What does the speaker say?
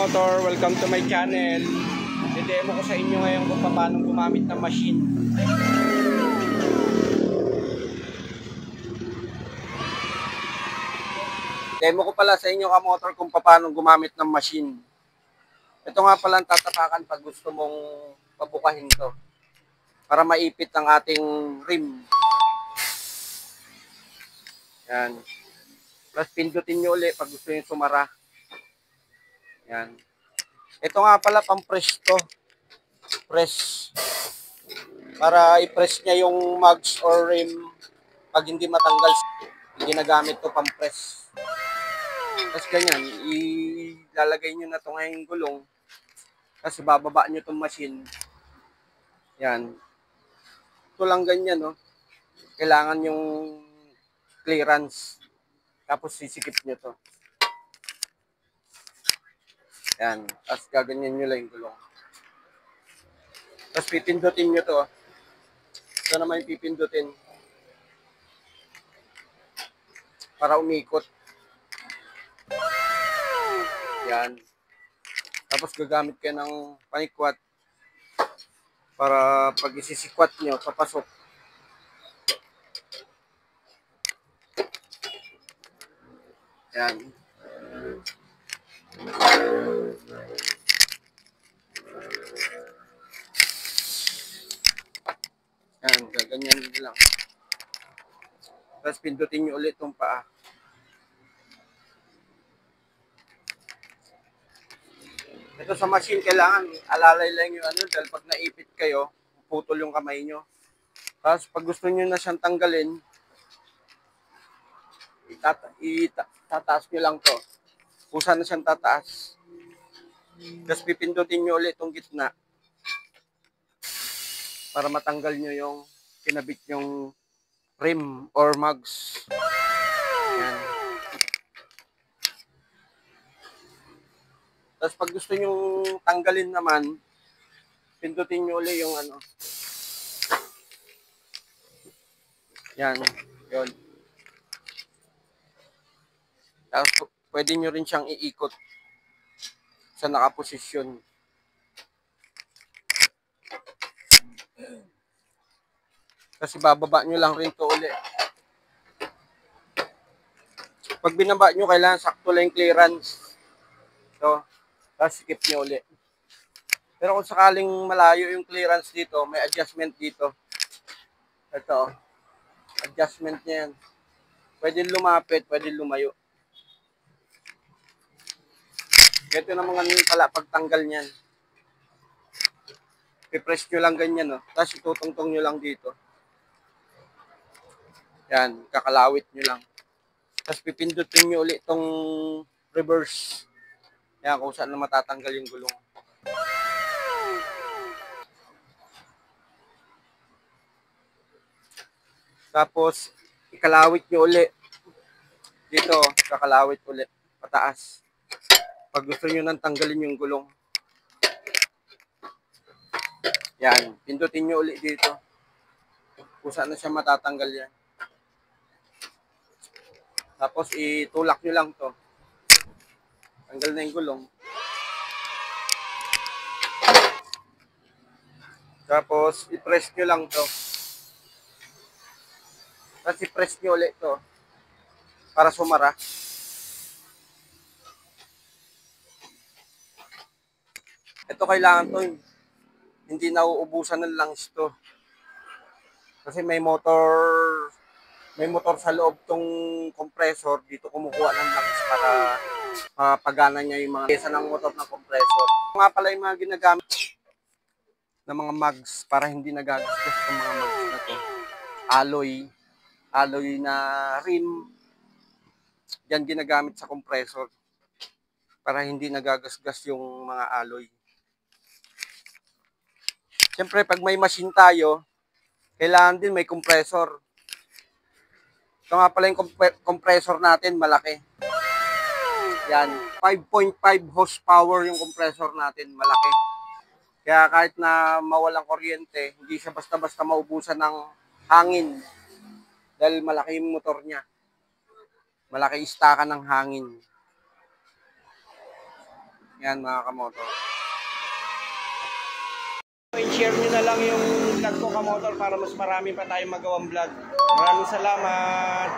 Kamotor, welcome to my channel. I-demo ko sa inyo ngayon kung paano gumamit ng machine. Demo ko pala sa inyo, Kamotor, kung paano gumamit ng machine. Ito nga pala ang tatapakan pag gusto mong pabukahin to para maipit ang ating rim. Yan. Plus pindutin nyo ulit pag gusto nyo sumara. Yan. Ito nga pala pang-press to. Press. Para i-press niya yung mugs or rim pag hindi matanggal. Ginagamit to pang-press. Tapos ganyan, ilalagay nyo na ito ngayong gulong. Kasi bababa nyo itong machine. Yan. Ito lang ganyan, no? Kailangan yung clearance. Tapos sisikip nyo to. Yan. Tapos gaganyan nyo lang yung gulong. Tapos pipindutin nyo to. Ito naman yung pipindutin. Para umikot. Yan. Tapos gagamit kayo ng panikwat. Para pag isisikwat nyo, papasok. Yan. Yan, gaganyan nyo lang. Tapos pindutin nyo ulit itong paa. Ito sa machine, kailangan alalay lang yung ano, dahil pag naipit kayo, putol yung kamay nyo. Tapos pag gusto nyo na siyang tanggalin, itataas nyo lang to. Kusa na siyang tataas. Tapos pipindutin nyo ulit itong gitna para matanggal nyo yung kinabit yung rim or mugs. Yan. Tapos pag gusto nyo tanggalin naman, pindutin nyo ulit yung ano. Yan. Yun. Tapos pwede nyo rin siyang iikot sa nakaposisyon. Kasi bababa nyo lang rin to ulit. Pag binaba nyo, kailangan sakto lang yung clearance. So, tapos sikip nyo ulit. Pero kung sakaling malayo yung clearance dito, may adjustment dito. Ito. Adjustment niya yan. Pwede lumapit, pwede lumayo. Ito naman ganun pala pagtanggal niyan. I-press nyo lang ganyan, no? Tapos itutungtong nyo lang dito. Yan, kakalawit nyo lang. Tapos pipindutin nyo ulit itong reverse. Yan, kung saan na matatanggal yung gulong. Tapos, ikalawit nyo ulit. Dito, kakalawit ulit. Pataas. Pag gusto nyo nang tanggalin yung gulong. Yan, pindutin nyo ulit dito. Kung saan na siya matatanggal yan. Tapos, itulak nyo lang to. Tanggal na yung gulong. Tapos, i-press nyo lang to. Tapos, i-press nyo ulit to. Para sumara. Ito kailangan to. Hindi nauubusan ng langis to. Kasi may motor sa loob tong compressor. Dito kumukuha ng langis para pagana niya yung mga piyesa ng motor ng compressor. Ito nga pala yung mga ginagamit ng mga mugs para hindi nagagasgas ng mga mugs na to. Alloy na rim. Yan ginagamit sa compressor para hindi nagagasgas yung mga alloy. Siyempre, pag may machine tayo, kailangan din may compressor. Ito nga pala yung compressor natin, malaki. Yan, 5.5 horsepower yung compressor natin, malaki. Kaya kahit na mawalang kuryente, hindi siya basta-basta maubusan ng hangin. Dahil malaki yung motor niya. Malaki istakan ng hangin. Yan mga kamotor. I-share nyo na lang yung vlog ko kamotor para mas marami pa tayong magawang vlog. Maraming salamat.